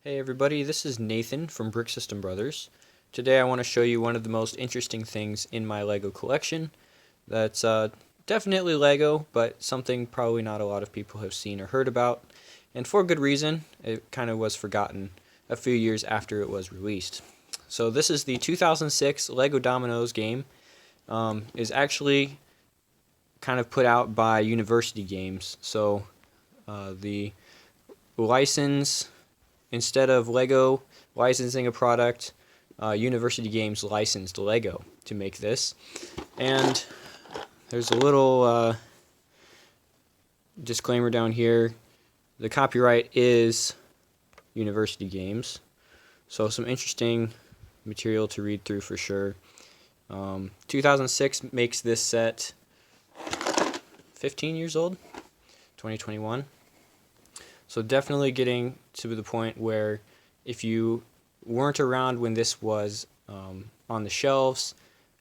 Hey everybody, this is Nathan from Brick System Brothers. Today I want to show you one of the most interesting things in my LEGO collection. That's definitely LEGO, but something probably not a lot of people have seen or heard about. And for good reason, it kind of was forgotten a few years after it was released. So this is the 2006 LEGO Dominos game. Is actually kind of put out by University Games. So the license, instead of LEGO licensing a product, University Games licensed LEGO to make this. And there's a little disclaimer down here. The copyright is University Games. So some interesting material to read through for sure. 2006 makes this set 15 years old, 2021. So definitely getting to the point where if you weren't around when this was on the shelves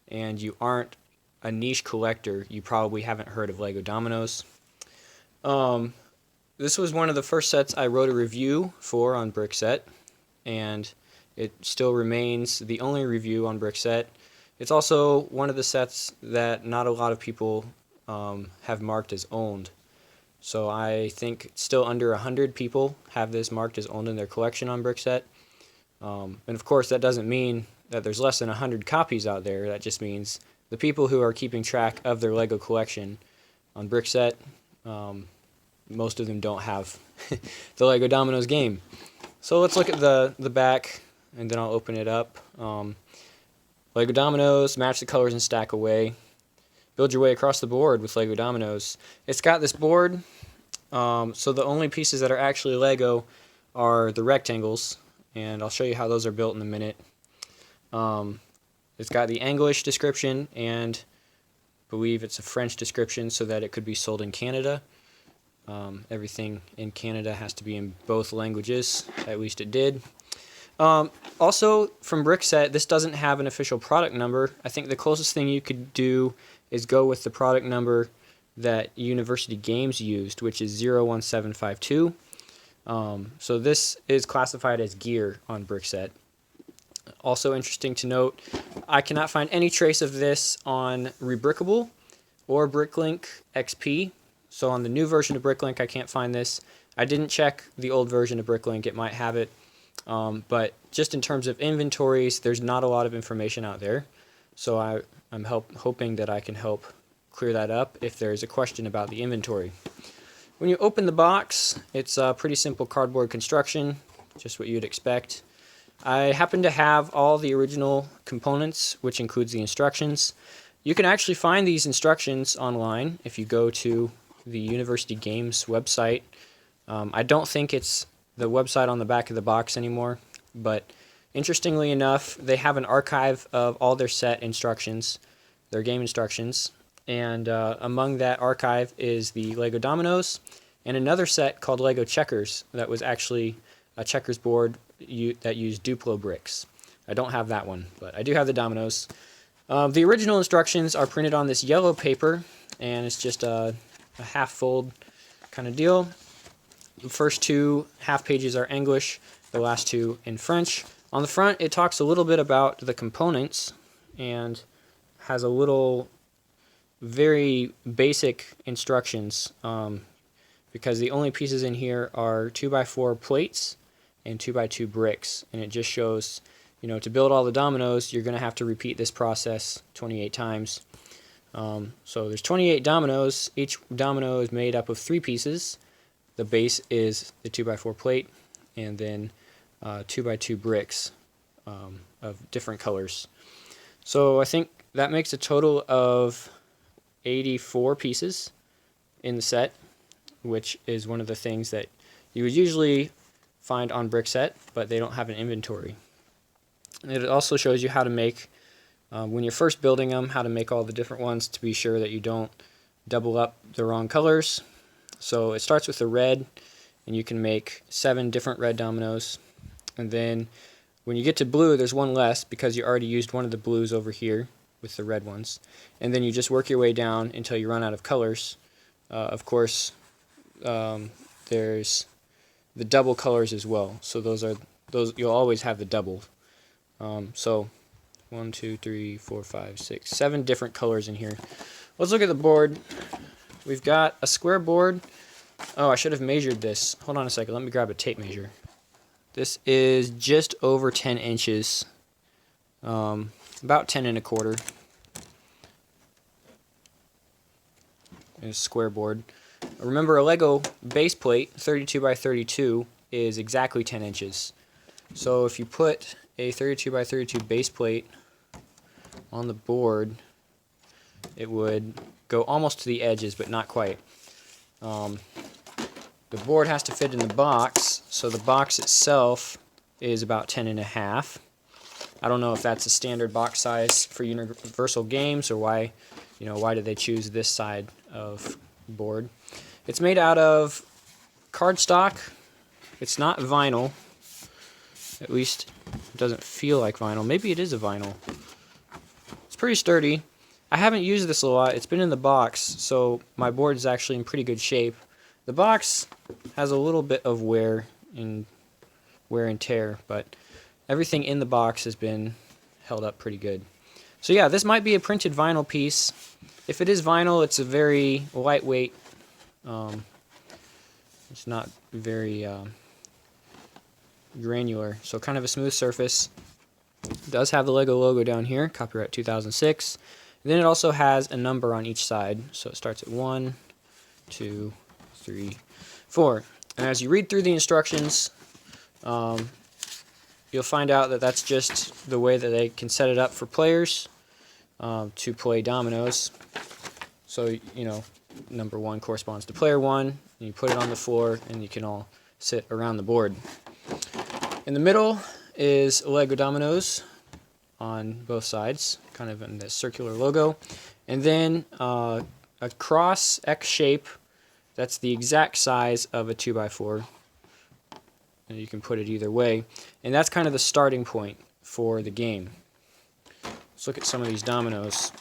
and you aren't a niche collector, you probably haven't heard of LEGO Dominos. This was one of the first sets I wrote a review for on Brickset, and it still remains the only review on Brickset. It's also one of the sets that not a lot of people have marked as owned. So I think still under 100 people have this marked as owned in their collection on Brickset. And of course that doesn't mean that there's less than 100 copies out there. That just means the people who are keeping track of their LEGO collection on Brickset, most of them don't have the LEGO Dominos game. So let's look at the back, and then I'll open it up. LEGO Dominos, match the colors and stack away. Build your way across the board with LEGO Dominos. It's got this board, so the only pieces that are actually LEGO are the rectangles, and I'll show you how those are built in a minute. It's got the English description, and I believe it's a French description so that it could be sold in Canada. Everything in Canada has to be in both languages, at least it did. Also, from Brickset, this doesn't have an official product number. I think the closest thing you could do is go with the product number that University Games used, which is 01752. So this is classified as gear on Brickset. Also interesting to note, I cannot find any trace of this on Rebrickable or Bricklink XP. So on the new version of Bricklink, I can't find this. I didn't check the old version of Bricklink. It might have it. But just in terms of inventories, there's not a lot of information out there. So I'm hoping that I can help clear that up if there's a question about the inventory. When you open the box, it's a pretty simple cardboard construction, just what you'd expect. I happen to have all the original components, which includes the instructions. You can actually find these instructions online if you go to the University Games website. I don't think it's the website on the back of the box anymore, but interestingly enough, they have an archive of all their set instructions, their game instructions, and among that archive is the LEGO Dominos and another set called LEGO Checkers that was actually a checkers board that used Duplo bricks. I don't have that one, but I do have the Dominos. The original instructions are printed on this yellow paper, and it's just a half fold kind of deal. The first two half pages are English, the last two in French. On the front, it talks a little bit about the components and has a little very basic instructions because the only pieces in here are 2x4 plates and 2x2 bricks, and it just shows, to build all the dominoes, you're going to have to repeat this process 28 times. So there's 28 dominoes. Each domino is made up of 3 pieces. The base is the 2x4 plate, and then 2x2 bricks of different colors. So I think that makes a total of 84 pieces in the set, which is one of the things that you would usually find on Brickset, but they don't have an inventory. And it also shows you how to make, when you're first building them, how to make all the different ones to be sure that you don't double up the wrong colors. So it starts with the red, and you can make 7 different red dominoes. And then when you get to blue, there's one less because you already used one of the blues over here with the red ones. And then you just work your way down until you run out of colors. Of course, there's the double colors as well. So those you'll always have the double. So 1, 2, 3, 4, 5, 6, 7 different colors in here. Let's look at the board. We've got a square board. Oh, I should have measured this. Hold on a second. Let me grab a tape measure. This is just over 10 inches. About 10 1/4. A square board. Remember, a Lego base plate, 32 by 32, is exactly 10 inches. So if you put a 32 by 32 base plate on the board, it would go almost to the edges, but not quite. The board has to fit in the box, so the box itself is about 10 1/2. I don't know if that's a standard box size for Universal Games, or why did they choose this side of board. It's made out of cardstock. It's not vinyl. At least it doesn't feel like vinyl. Maybe it is a vinyl. It's pretty sturdy. I haven't used this a lot. It's been in the box, so my board is actually in pretty good shape. The box has a little bit of wear and tear, but everything in the box has been held up pretty good. So yeah, this might be a printed vinyl piece. If it is vinyl, it's a very lightweight. It's not very granular, so kind of a smooth surface. It does have the Lego logo down here, copyright 2006. And then it also has a number on each side, so it starts at 1, 2, 3, 4. And as you read through the instructions, you'll find out that that's just the way that they can set it up for players to play dominoes. So, number 1 corresponds to player 1, and you put it on the floor, and you can all sit around the board. In the middle is Lego Dominoes on both sides, kind of in the circular logo. And then a cross X shape that's the exact size of a 2x4. And you can put it either way. And that's kind of the starting point for the game. Let's look at some of these dominoes.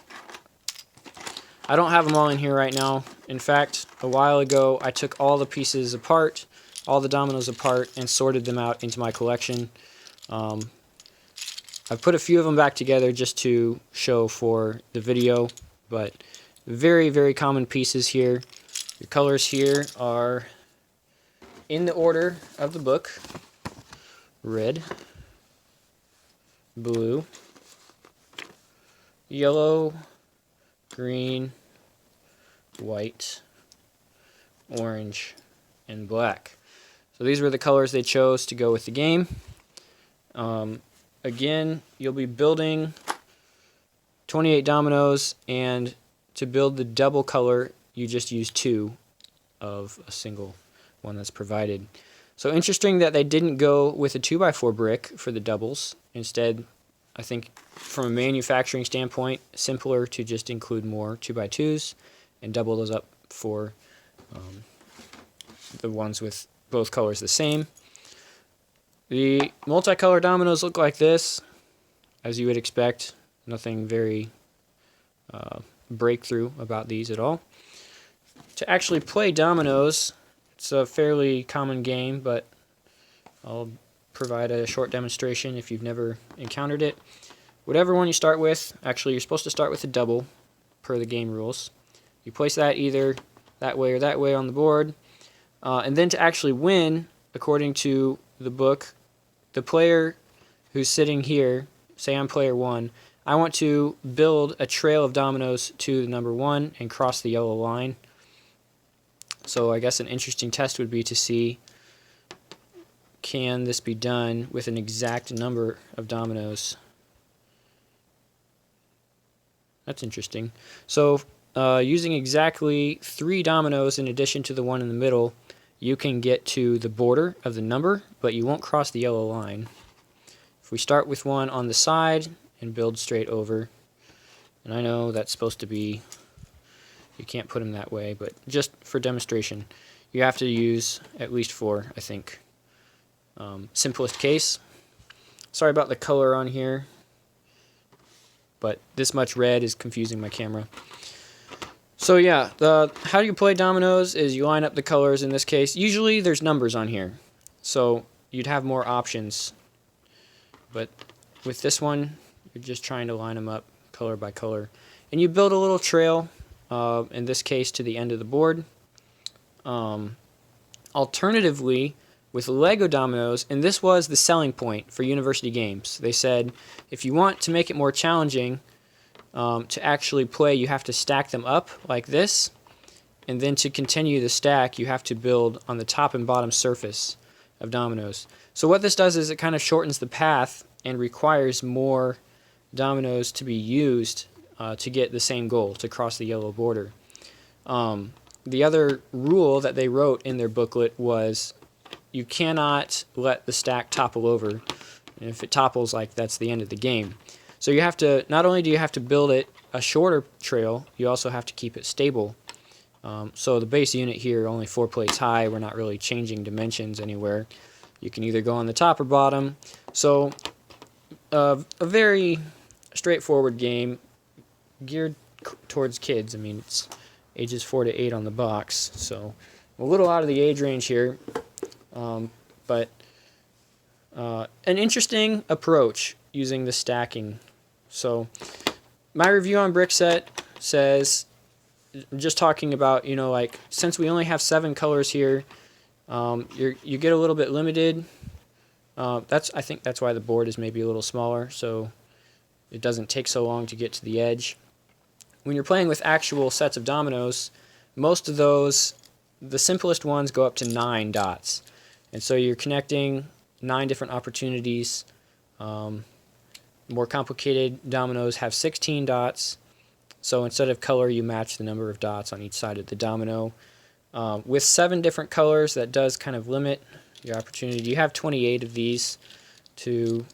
I don't have them all in here right now. In fact, a while ago I took all the pieces apart, all the dominoes apart, and sorted them out into my collection. I've put a few of them back together just to show for the video, but very, very common pieces here. The colors here are in the order of the book: red, blue, yellow, green, white, orange, and black. So these were the colors they chose to go with the game. Again, you'll be building 28 dominoes, and to build the double color, you just use 2 of a single one that's provided. So interesting that they didn't go with a 2x4 brick for the doubles. Instead, I think from a manufacturing standpoint, simpler to just include more 2x2s and double those up for the ones with both colors the same. The multicolor dominoes look like this, as you would expect. Nothing very breakthrough about these at all. To actually play dominoes, it's a fairly common game, but I'll provide a short demonstration if you've never encountered it. Whatever one you start with, actually you're supposed to start with a double per the game rules. You place that either that way or that way on the board, and then to actually win, according to the book, the player who's sitting here, say I'm player 1, I want to build a trail of dominoes to the number 1 and cross the yellow line. So I guess an interesting test would be to see, can this be done with an exact number of dominoes? That's interesting. So using exactly 3 dominoes in addition to the one in the middle, you can get to the border of the number, but you won't cross the yellow line. If we start with one on the side and build straight over, and I know that's supposed to be, you can't put them that way, but just for demonstration, you have to use at least 4, I think. Simplest case. Sorry about the color on here, but this much red is confusing my camera. So yeah, how you play dominoes is you line up the colors in this case. Usually there's numbers on here. So you'd have more options. But with this one, you're just trying to line them up color by color. And you build a little trail, in this case to the end of the board. Alternatively, with Lego dominoes, and this was the selling point for University Games, they said if you want to make it more challenging to actually play, you have to stack them up like this, and then to continue the stack, you have to build on the top and bottom surface of dominoes. So what this does is it kind of shortens the path and requires more dominoes to be used to get the same goal, to cross the yellow border. The other rule that they wrote in their booklet was you cannot let the stack topple over. And if it topples, like, that's the end of the game. So you have to, not only do you have to build it a shorter trail, you also have to keep it stable. So the base unit here, only 4 plates high, we're not really changing dimensions anywhere. You can either go on the top or bottom. So a very straightforward game geared towards kids. I mean, it's ages 4 to 8 on the box, so a little out of the age range here, but an interesting approach using the stacking. So my review on Brickset says, just talking about, you know, like, since we only have 7 colors here, you get a little bit limited. I think that's why the board is maybe a little smaller, so it doesn't take so long to get to the edge. When you're playing with actual sets of dominoes, most of those, the simplest ones, go up to 9 dots. And so you're connecting 9 different opportunities. More complicated dominoes have 16 dots. So instead of color, you match the number of dots on each side of the domino. With 7 different colors, that does kind of limit your opportunity. You have 28 of these to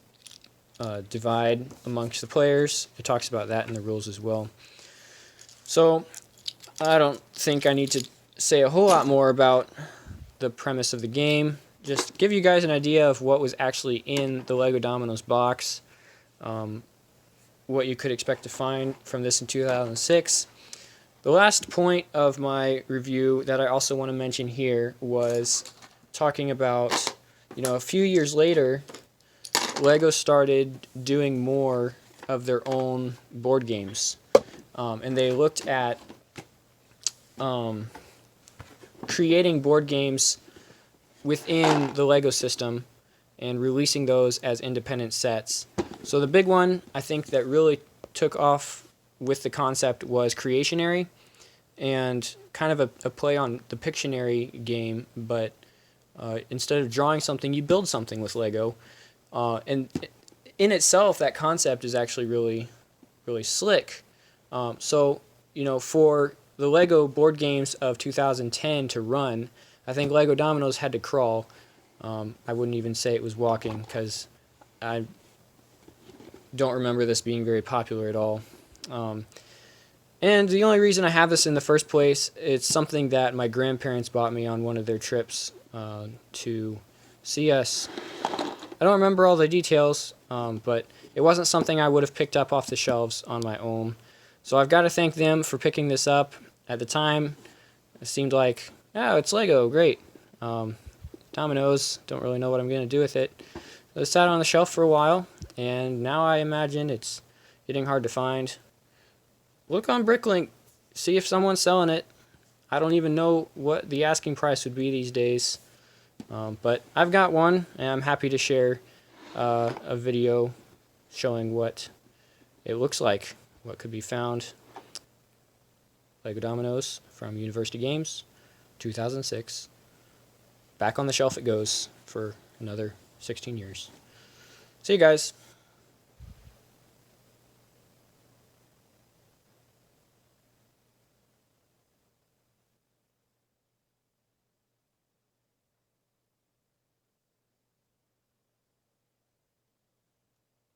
divide amongst the players. It talks about that in the rules as well. So I don't think I need to say a whole lot more about the premise of the game. Just give you guys an idea of what was actually in the Lego Dominoes box, what you could expect to find from this in 2006. The last point of my review that I also want to mention here was talking about, you know, a few years later, Lego started doing more of their own board games. And they looked at creating board games within the Lego system and releasing those as independent sets. So the big one, I think, that really took off with the concept was Creationary, and kind of a play on the Pictionary game, but instead of drawing something, you build something with Lego. And in itself, that concept is actually really, really slick. So, you know, for the Lego board games of 2010 to run, I think Lego Dominoes had to crawl. I wouldn't even say it was walking, because I don't remember this being very popular at all. And the only reason I have this in the first place, it's something that my grandparents bought me on one of their trips to see us. I don't remember all the details, but it wasn't something I would have picked up off the shelves on my own. So I've got to thank them for picking this up. At the time, it seemed like, oh, it's Lego, great. Dominoes, don't really know what I'm going to do with it. It sat on the shelf for a while, and now I imagine it's getting hard to find. Look on Bricklink, see if someone's selling it. I don't even know what the asking price would be these days. But I've got one, and I'm happy to share a video showing what it looks like, what could be found. Lego Dominoes from University Games, 2006. Back on the shelf it goes for another 16 years. See you guys.